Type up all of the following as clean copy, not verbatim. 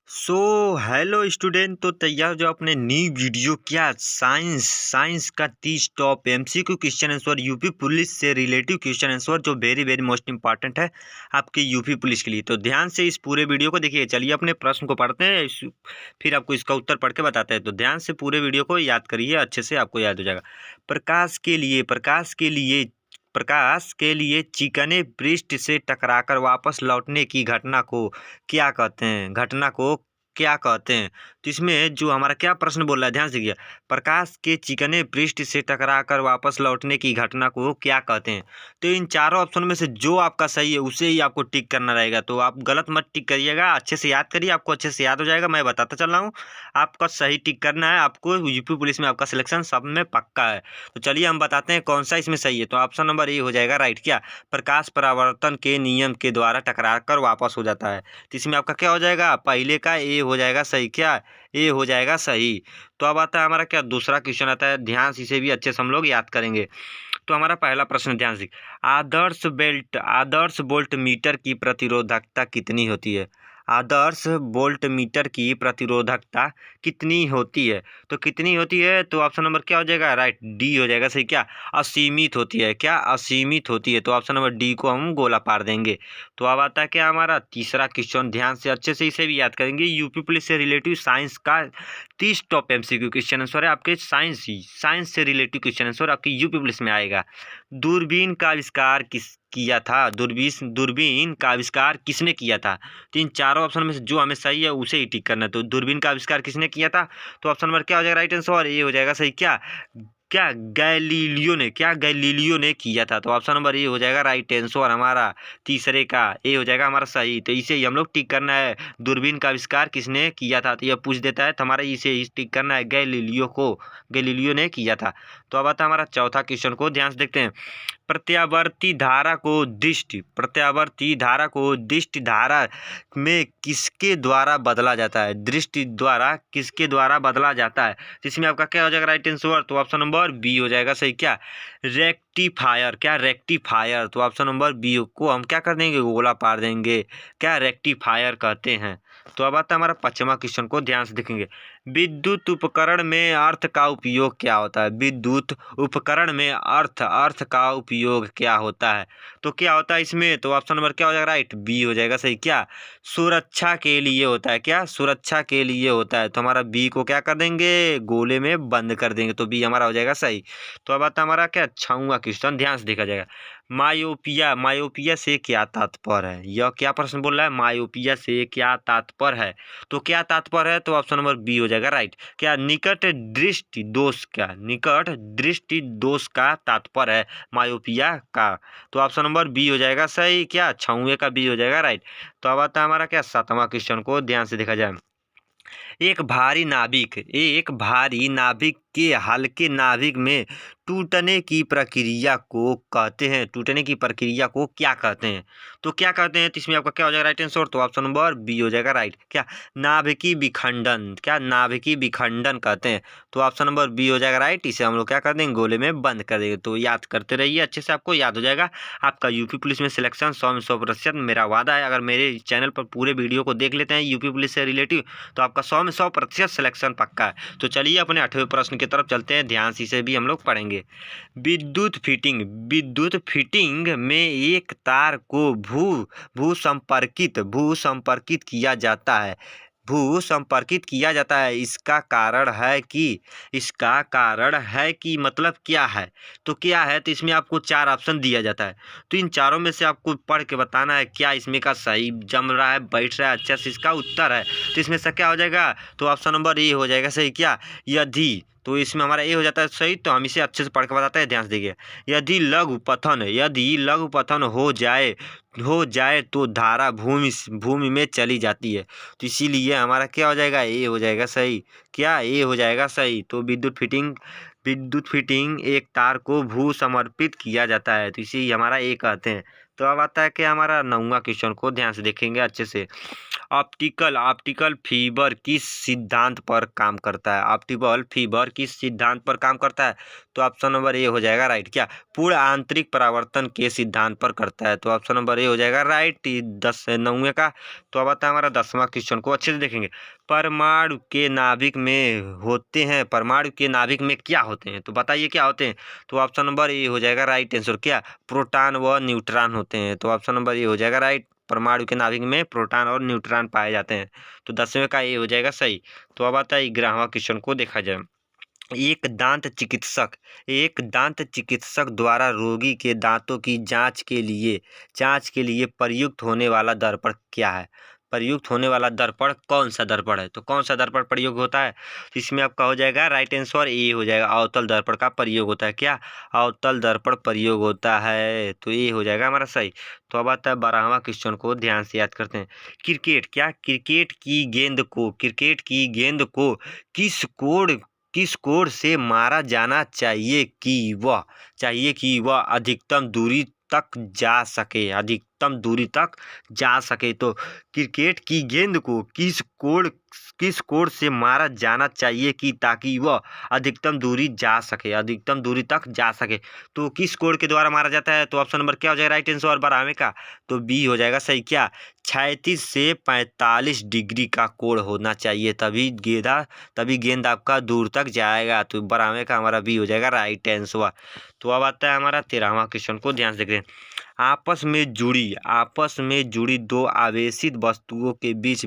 So hello student. तो तैयार जो अपने न्यू वीडियो क्या साइंस का 30 top MCQ question answer UP police से रिलेटिव क्वेश्चन आंसर जो वेरी वेरी मोस्ट इंपॉर्टेंट है आपके यूपी पुलिस के लिए। तो ध्यान से इस पूरे वीडियो को देखिए। चलिए अपने प्रश्न को पढ़ते हैं, फिर आपको इसका उत्तर पढ़ के बताते हैं। तो ध्यान से पूरे वीडियो को याद करिए, अच्छे से आपको याद हो जाएगा। प्रकाश के लिए चिकने पृष्ठ से टकराकर वापस लौटने की घटना को क्या कहते हैं? क्या कहते हैं? तो इसमें जो हमारा क्या प्रश्न बोल रहा है, ध्यान से देखिए। प्रकाश के चिकने पृष्ठ से टकराकर वापस लौटने की घटना को क्या कहते हैं? तो इन चारों ऑप्शन में से जो आपका सही है उसे ही आपको टिक करना रहेगा। तो आप गलत मत टिक करिएगा, अच्छे से याद करिए, आपको अच्छे से याद हो जाएगा। मैं बताता चल रहा हूँ, आपका सही टिक करना है। आपको यूपी पुलिस में आपका सिलेक्शन सब में पक्का है। तो चलिए हम बताते हैं कौन सा इसमें सही है। तो ऑप्शन नंबर ए हो जाएगा राइट। क्या? प्रकाश परावर्तन के नियम के द्वारा टकराकर वापस हो जाता है। तो इसमें आपका क्या हो जाएगा? पहले का ए हो जाएगा सही। क्या? ए हो जाएगा सही। तो अब आता है हमारा क्या दूसरा क्वेश्चन आता है, ध्यान से इसे भी अच्छे से हम लोग याद करेंगे। तो हमारा पहला प्रश्न ध्यान से, आदर्श वोल्ट मीटर की प्रतिरोधकता कितनी होती है? आदर्श वोल्ट मीटर की प्रतिरोधकता कितनी होती है? तो कितनी होती है? तो ऑप्शन नंबर क्या हो जाएगा? राइट, डी हो जाएगा सही। क्या? असीमित होती है। क्या? असीमित होती है। तो ऑप्शन नंबर डी को हम गोला पार देंगे। तो अब आता है क्या हमारा तीसरा क्वेश्चन, ध्यान से अच्छे से इसे भी याद करेंगे। यूपी पुलिस से रिलेटिव साइंस का 30 टॉप एमसीक्यू क्वेश्चन आंसर है आपके साइंस से रिलेटिव क्वेश्चन आंसर आपके यूपी पुलिस में आएगा। दूरबीन का आविष्कार किया था? दूरबीन का आविष्कार किसने किया था? तो इन चारों ऑप्शन में से जो हमें सही है उसे ही टिक करना है। तो दूरबीन का आविष्कार किसने किया था? तो ऑप्शन नंबर क्या हो जाएगा राइट आंसर? ये हो जाएगा सही। क्या? गैलीलियो ने किया था। तो ऑप्शन नंबर ए हो जाएगा राइट आंसर हमारा तीसरे का। ए हो जाएगा हमारा सही। तो इसे ही हम लोग टिक करना है, दूरबीन का आविष्कार किसने किया था। तो यह पूछ देता है तो हमारा इसे ही टिक करना है, गैलीलियो ने किया था। तो अब आता है हमारा चौथा क्वेश्चन को, ध्यान से देखते हैं। प्रत्यावर्ती धारा को दृष्टि धारा में किसके द्वारा बदला जाता है? दृष्टि द्वारा किसके द्वारा बदला जाता है? तो इसमें आपका क्या हो जाएगा राइट आंसर? तो ऑप्शन नंबर बी हो जाएगा सही। क्या? रेक्टिफायर। क्या? रेक्टिफायर। तो ऑप्शन नंबर बी को हम क्या कर देंगे? गोला पार देंगे। क्या? रेक्टिफायर कहते हैं। तो अब आता है हमारा पांचवा क्वेश्चन को, ध्यान से देखेंगे। विद्युत उपकरण में अर्थ का उपयोग क्या होता है? विद्युत उपकरण में अर्थ का उपयोग क्या होता है? तो क्या होता है इसमें? तो ऑप्शन नंबर क्या हो जाएगा राइट? बी हो जाएगा सही। क्या? सुरक्षा के लिए होता है। क्या? सुरक्षा के लिए होता है। तो हमारा बी को क्या कर देंगे? गोले में बंद कर देंगे। तो बी हमारा हो जाएगा सही। तो अब आता है हमारा क्या छठवां क्वेश्चन, ध्यान से देखा जाएगा। मायोपिया से क्या तात्पर्य है? यह क्या प्रश्न बोल रहा है? मायोपिया से क्या तात्पर्य है? तो क्या तात्पर्य है? तो ऑप्शन नंबर बी हो जाएगा राइट। क्या? निकट दृष्टि दोष का तात्पर्य है मायोपिया का। तो ऑप्शन नंबर बी हो जाएगा सही। क्या? छठवें का बी हो जाएगा राइट। तो अब आता है हमारा क्या सातवां क्वेश्चन को, ध्यान से देखा जाए। एक भारी नाभिक के हल्के नाभिक में टूटने की प्रक्रिया को कहते हैं। टूटने की प्रक्रिया को क्या कहते हैं? तो क्या कहते हैं? तो इसमें आपका क्या हो जाएगा राइट आंसर? तो ऑप्शन नंबर बी हो जाएगा राइट। क्या? नाभिकीय विखंडन। क्या? नाभिकीय विखंडन कहते हैं। तो ऑप्शन नंबर बी हो जाएगा राइट। इसे हम लोग क्या कर देंगे? गोले में बंद कर देंगे। तो याद करते रहिए, अच्छे से आपको याद हो जाएगा। आपका यूपी पुलिस में सिलेक्शन 100% मेरा वादा है। अगर मेरे चैनल पर पूरे वीडियो को देख लेते हैं यूपी पुलिस से रिलेटिव तो आपका 100% सिलेक्शन पक्का है। तो चलिए अपने 8वें प्रश्न की तरफ चलते हैं, ध्यान से इसे भी हम लोग पढ़ेंगे। विद्युत फिटिंग में एक तार को भू संपर्कित किया जाता है। इसका कारण है कि मतलब क्या है? तो क्या है? तो इसमें आपको 4 ऑप्शन दिया जाता है। तो इन चारों में से आपको पढ़ के बताना है क्या इसमें का सही जम रहा है, बैठ रहा है, अच्छा से इसका उत्तर है। तो इसमें से क्या हो जाएगा? तो ऑप्शन नंबर ए हो जाएगा सही। क्या? यदि, तो इसमें हमारा ए हो जाता है सही। तो हम इसे अच्छे से पढ़ के बताते हैं, ध्यान से देखिए। यदि लघु पतन हो जाए तो धारा भूमि में चली जाती है। तो इसीलिए हमारा क्या हो जाएगा? ए हो जाएगा सही। क्या? ए हो जाएगा सही। तो विद्युत फिटिंग एक तार को भू समर्पित किया जाता है। तो इसी हमारा ए कहते हैं। तो अब आता है कि हमारा 9वां क्वेश्चन को, ध्यान से देखेंगे अच्छे से। ऑप्टिकल फीवर किस सिद्धांत पर काम करता है? ऑप्टिकल फीवर किस सिद्धांत पर काम करता है? तो ऑप्शन नंबर ए हो जाएगा राइट। क्या पूर्ण आंतरिक परावर्तन के सिद्धांत पर करता है? तो ऑप्शन नंबर ए हो जाएगा राइट। 9वें का। तो अब आता है हमारा 10वां क्वेश्चन को अच्छे से देखेंगे। परमाणु के नाभिक में होते हैं, परमाणु के नाभिक में क्या होते हैं? तो बताइए क्या होते हैं? तो ऑप्शन नंबर ए हो जाएगा राइट आंसर। क्या प्रोटॉन व न्यूट्रॉन होते हैं? तो ऑप्शन नंबर ए हो जाएगा राइट। परमाणु के नाभिक में प्रोटॉन और न्यूट्रॉन पाए जाते हैं। तो 10वें का ए हो जाएगा सही। तो अब आता है 11वां क्वेश्चन को देखा जाए। एक दांत चिकित्सक द्वारा रोगी के दांतों की जांच के लिए प्रयुक्त होने वाला दर्पण क्या है? प्रयुक्त होने वाला दर्पण कौन सा दर्पण है? तो कौन सा दर्पण प्रयोग होता है? इसमें आपका हो जाएगा राइट आंसर ए हो जाएगा। अवतल दर्पण का प्रयोग होता है। क्या अवतल दर्पण प्रयोग होता है? तो ए हो जाएगा हमारा सही। तो अब आता है 12वां क्वेश्चन को ध्यान से याद करते हैं। क्रिकेट की गेंद को किस कोण से मारा जाना चाहिए कि वह अधिकतम दूरी तक जा सके? तो क्रिकेट की गेंद को किस कोण से मारा जाना चाहिए कि ताकि वह अधिकतम दूरी तक जा सके? तो किस कोण के द्वारा मारा जाता है? तो ऑप्शन नंबर क्या हो जाएगा राइट आंसर 12वें का? तो बी हो जाएगा सही। क्या 36 से 45 डिग्री का कोण होना चाहिए, तभी गेंद आपका दूर तक जाएगा। तो 12वें का हमारा बी हो जाएगा राइट आंसर। तो अब आता है हमारा 13वां क्वेश्चन को ध्यान से देखते हैं। आपस में जुड़ी दो आवेशित वस्तुओं के बीच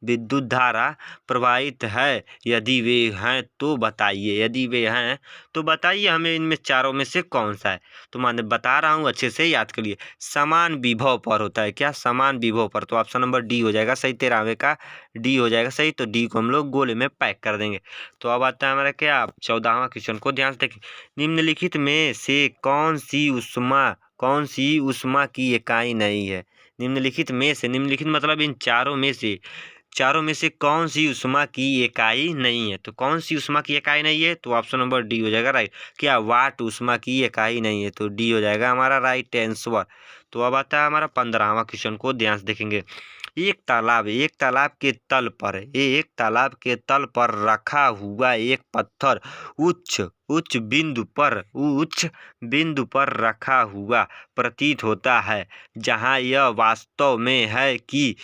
विद्युत धारा प्रवाहित है, यदि वे हैं तो बताइए हमें इनमें चारों में से कौन सा है? तो मैं बता रहा हूँ, अच्छे से याद करिए। समान विभव पर होता है। क्या समान विभव पर? तो ऑप्शन नंबर डी हो जाएगा सही। 13वें का डी हो जाएगा सही। तो डी को हम लोग गोले में पैक कर देंगे। तो अब आता है हमारा क्या 14वां क्वेश्चन को ध्यान से देखिए। निम्नलिखित में से कौन सी ऊष्मा की इकाई नहीं है? निम्नलिखित मतलब इन चारों में से कौन सी ऊष्मा की इकाई नहीं है? तो कौन सी ऊष्मा की इकाई नहीं है? तो ऑप्शन नंबर डी हो जाएगा राइट। क्या वाट ऊष्मा की इकाई नहीं है? तो डी हो जाएगा हमारा राइट आंसर। तो अब आता है हमारा 15वां क्वेश्चन को ध्यान से देखेंगे। एक तालाब के तल पर रखा हुआ एक पत्थर उच्च बिंदु पर रखा हुआ प्रतीत होता है, जहां यह वास्तव में है कि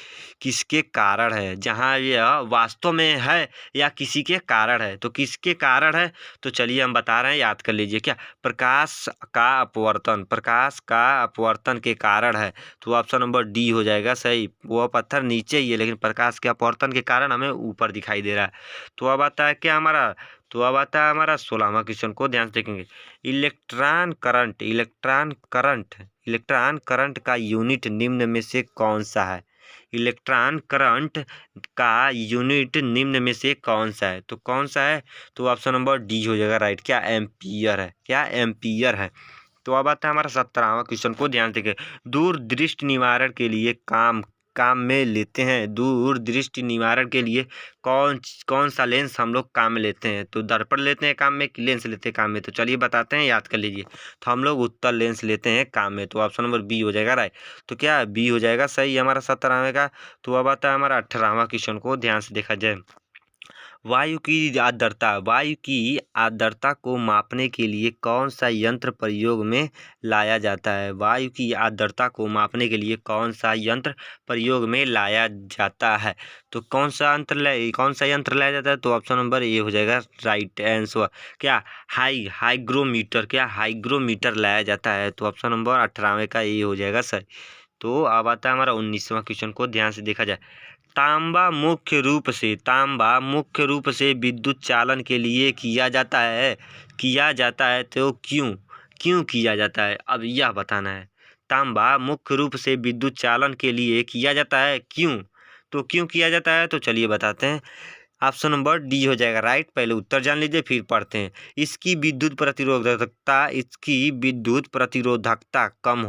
किसके कारण है? जहां यह वास्तव में है या किसी के कारण है? तो किसके कारण है? तो चलिए हम बता रहे हैं, याद कर लीजिए। क्या प्रकाश का अपवर्तन के कारण है? तो ऑप्शन नंबर डी हो जाएगा सही। वह पत्थर नीचे ही है, लेकिन प्रकाश के अपवर्तन के कारण हमें ऊपर दिखाई दे रहा है। तो अब आता है क्या हमारा 16वां क्वेश्चन को ध्यान से देखेंगे। इलेक्ट्रॉन करंट का यूनिट निम्न में से कौन सा है? इलेक्ट्रॉन करंट का यूनिट निम्न में से कौन सा है? तो कौन सा है? तो ऑप्शन नंबर डी हो जाएगा राइट। क्या एम्पियर है? क्या एम्पियर है? तो अब आता है हमारा 17वां क्वेश्चन को ध्यान से देखिए। दूरदृष्टि निवारण के लिए काम में लेते हैं। दूरदृष्टि निवारण के लिए कौन सा लेंस हम लोग काम में लेते हैं? तो दर्पण लेते हैं काम में कि लेंस लेते हैं काम में? तो चलिए बताते हैं, याद कर लीजिए। तो हम लोग उत्तल लेंस लेते हैं काम में। तो ऑप्शन नंबर बी हो जाएगा राइट। तो क्या बी हो जाएगा सही हमारा 17वें का। तो अब आता है हमारा 18वां क्वेश्चन को ध्यान से देखा जाए। वायु की आर्द्रता को मापने के लिए कौन सा यंत्र प्रयोग में लाया जाता है? वायु की आर्द्रता को मापने के लिए कौन सा यंत्र प्रयोग में लाया जाता है? तो कौन सा यंत्र लाया जाता है? तो ऑप्शन नंबर ए हो जाएगा राइट आंसर। क्या हाइग्रोमीटर लाया जाता है? तो ऑप्शन नंबर 18वें का ए हो जाएगा सही। तो अब आता है हमारा 19वां क्वेश्चन को ध्यान से देखा जाए। तांबा मुख्य रूप से विद्युत चालन के लिए किया जाता है तो क्यों किया जाता है? अब यह बताना है। तांबा मुख्य रूप से विद्युत चालन के लिए किया जाता है, क्यों? तो क्यों किया जाता है? तो चलिए बताते हैं। ऑप्शन नंबर डी हो जाएगा राइट। पहले उत्तर जान लीजिए फिर पढ़ते हैं। इसकी विद्युत प्रतिरोधकता कम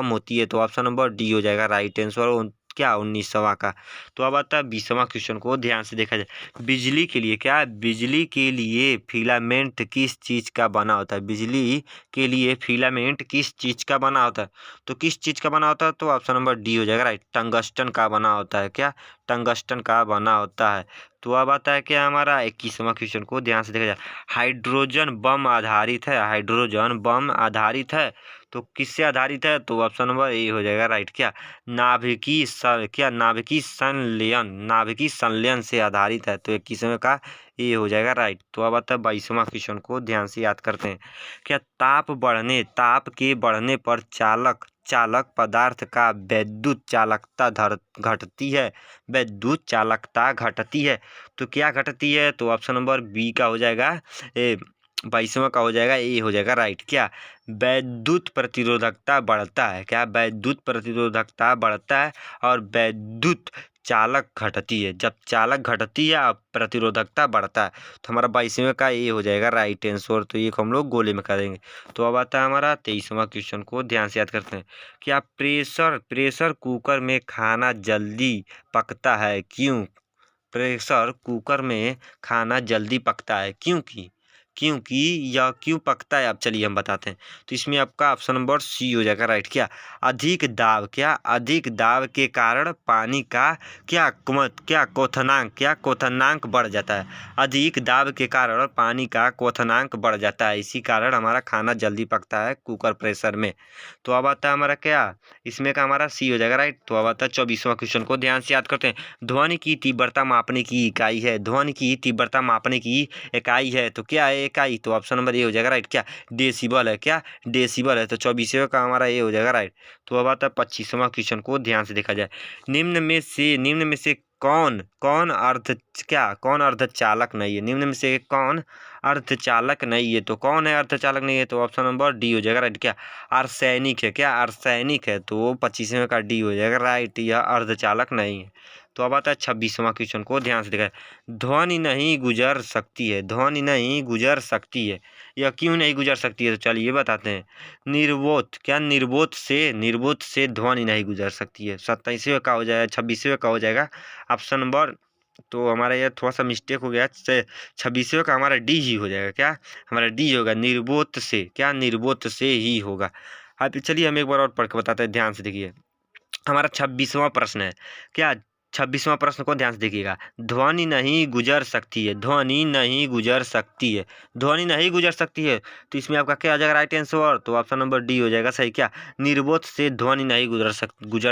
होती है। तो ऑप्शन नंबर डी हो जाएगा राइट आंसर। क्या 19वां का। तो अब आता है 20वां क्वेश्चन को ध्यान से देखा जाए। बिजली के लिए क्या, बिजली के लिए फिलामेंट किस चीज़ का बना होता है, बिजली के लिए फिलामेंट किस चीज़ का बना होता है। तो किस चीज़ का बना होता है, तो ऑप्शन नंबर डी हो जाएगा राइट, टंगस्टन का बना होता है। क्या, टंगस्टन का बना होता है। तो अब आता है क्या हमारा 21वां क्वेश्चन को ध्यान से देखा जाए। हाइड्रोजन बम आधारित है, हाइड्रोजन बम आधारित है, तो किससे आधारित है, तो ऑप्शन नंबर ए हो जाएगा राइट। क्या, नाभिकीय नाभिकीय संलयन से आधारित है, तो 21वें का ए हो जाएगा राइट। तो अब आता है 22वां क्वेश्चन को ध्यान से याद करते हैं। क्या, ताप के बढ़ने पर चालक पदार्थ का विद्युत चालकता घटती है, विद्युत चालकता घटती है। तो क्या घटती है, तो ऑप्शन नंबर बी का हो जाएगा, 22वां का हो जाएगा, ए हो जाएगा राइट। क्या, विद्युत प्रतिरोधकता बढ़ता है, क्या विद्युत प्रतिरोधकता बढ़ता है और विद्युत चालक घटती है। जब चालक घटती है और प्रतिरोधकता बढ़ता है, तो हमारा 22वें का ए हो जाएगा राइट आंसर। तो ये हम लोग गोले में करेंगे। तो अब आता है हमारा 23वां क्वेश्चन को ध्यान से याद करते हैं। क्या प्रेशर कुकर में खाना जल्दी पकता है, क्यों, प्रेशर कुकर में खाना जल्दी पकता है क्योंकि यह क्यों पकता है, अब चलिए हम बताते हैं। तो इसमें आपका ऑप्शन नंबर सी हो जाएगा राइट। क्या, अधिक दाब के कारण पानी का क्या क्वथनांक बढ़ जाता है। अधिक दाब के कारण पानी का क्वथनांक बढ़ जाता है, इसी कारण हमारा खाना जल्दी पकता है कुकर प्रेशर में। तो अब आता है हमारा क्या, इसमें का हमारा सी हो जाएगा राइट। तो अब आता है 24वां क्वेश्चन को ध्यान से याद करते हैं। ध्वनि की तीव्रता मापने की इकाई है, ध्वनि की तीव्रता मापने की इकाई है, तो क्या है इकाई, तो ऑप्शन नंबर ए हो जाएगा राइट। क्या, डेसिबल है, क्या डेसिबल है, तो 24वें का हमारा ए हो जाएगा राइट। तो अब आता है 25वां क्वेश्चन को ध्यान से देखा जाए। निम्न में से कौन अर्धचालक नहीं है, निम्न में से कौन अर्धचालक नहीं है, तो कौन है अर्धचालक नहीं है, तो ऑप्शन नंबर डी हो जाएगा राइट। क्या, आर्सेनिक है, क्या आर्सेनिक है, तो 25वें का डी हो जाएगा राइट, यह अर्धचालक नहीं है। तो अब आता है 26वां क्वेश्चन को ध्यान से देखा। ध्वनि नहीं गुजर सकती है, ध्वनि नहीं गुजर सकती है, यह क्यों नहीं गुजर सकती है, तो चलिए बताते हैं। निर्वोत से ध्वनि नहीं गुजर सकती है। 27वें का हो जाएगा, 26वें का हो जाएगा ऑप्शन नंबर, तो हमारा यह थोड़ा सा मिस्टेक हो गया, 26वें का हमारा डी ही हो जाएगा। क्या, हमारा डी होगा निर्वोत से, क्या निर्वोत से ही होगा। अब चलिए हम एक बार और पढ़ के बताते हैं, ध्यान से देखिए। हमारा 26वां प्रश्न है। क्या, 26वां प्रश्न को ध्यान से देखिएगा। ध्वनि नहीं गुजर सकती है, ध्वनि नहीं गुजर सकती है, ध्वनि नहीं गुजर सकती है, तो इसमें आपका क्या आ जाएगा राइट आंसर, तो ऑप्शन नंबर डी हो जाएगा सही। क्या, निर्वोत से ध्वनि नहीं गुजर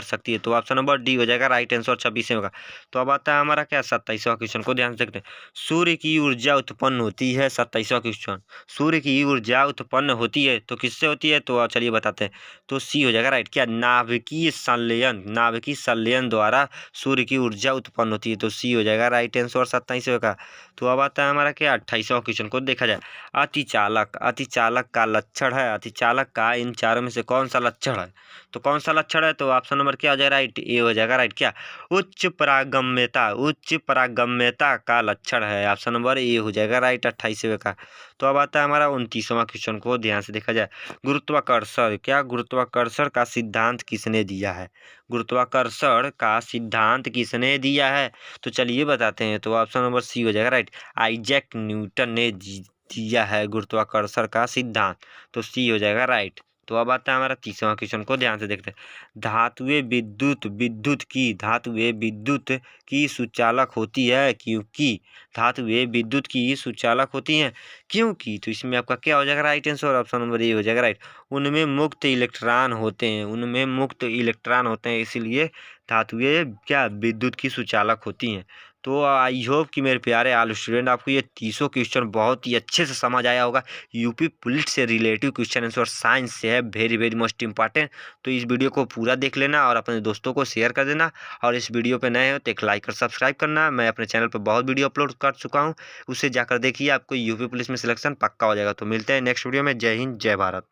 सकती है, तो ऑप्शन नंबर डी हो जाएगा राइट आंसर 26वें का। तो अब आता है हमारा क्या 27वां क्वेश्चन को ध्यान से देखते हैं। सूर्य की ऊर्जा उत्पन्न होती है, 27वां क्वेश्चन, सूर्य की ऊर्जा उत्पन्न होती है, तो किससे होती है, तो चलिए बताते हैं। तो सी हो जाएगा राइट। क्या, नाभिकीय संलयन द्वारा सूर्य की ऊर्जा उत्पन्न होती है, तो सी हो जाएगा राइट आंसर 27वें का। तो अब आता है हमारा क्या 28वां क्वेश्चन को देखा जाए। अतिचालक का लक्षण है, अतिचालक का इन चारों में से कौन सा लक्षण है, तो कौन सा लक्षण है, तो ऑप्शन नंबर क्या हो जाएगा राइट, ए हो जाएगा राइट। क्या, उच्च पारगम्यता का लक्षण है, ऑप्शन नंबर ए हो जाएगा राइट 28वें का। तो अब आता है हमारा 29वां क्वेश्चन को ध्यान से देखा जाए। गुरुत्वाकर्षण का सिद्धांत किसने दिया है, गुरुत्वाकर्षण का सिद्धांत किसने दिया है, तो चलिए बताते हैं। तो ऑप्शन नंबर सी हो जाएगा राइट, आइजैक न्यूटन ने दिया है गुरुत्वाकर्षण का सिद्धांत, तो सी हो जाएगा राइट। तो अब आता है हमारा 30वां क्वेश्चन को ध्यान से देखते हैं। धातुएं विद्युत की सुचालक होती है, क्योंकि धातुएं विद्युत की सुचालक होती हैं, क्योंकि, तो इसमें आपका क्या हो जाएगा right answer, option number A हो जाएगा राइट। उनमें मुक्त इलेक्ट्रॉन होते हैं, इसीलिए धातुएं क्या विद्युत की सुचालक होती हैं। तो आई होप कि मेरे प्यारे ऑल स्टूडेंट आपको ये 30 क्वेश्चन बहुत ही अच्छे से समझ आया होगा। यूपी पुलिस से रिलेटिव क्वेश्चन आंसर साइंस से है, वेरी वेरी मोस्ट इंपॉर्टेंट। तो इस वीडियो को पूरा देख लेना और अपने दोस्तों को शेयर कर देना, और इस वीडियो पे नए हो तो एक लाइक और सब्सक्राइब करना। मैं अपने चैनल पर बहुत वीडियो अपलोड कर चुका हूँ, उसे जाकर देखिए, आपको यूपी पुलिस में सिलेक्शन पक्का हो जाएगा। तो मिलते हैं नेक्स्ट वीडियो में। जय हिंद, जय भारत।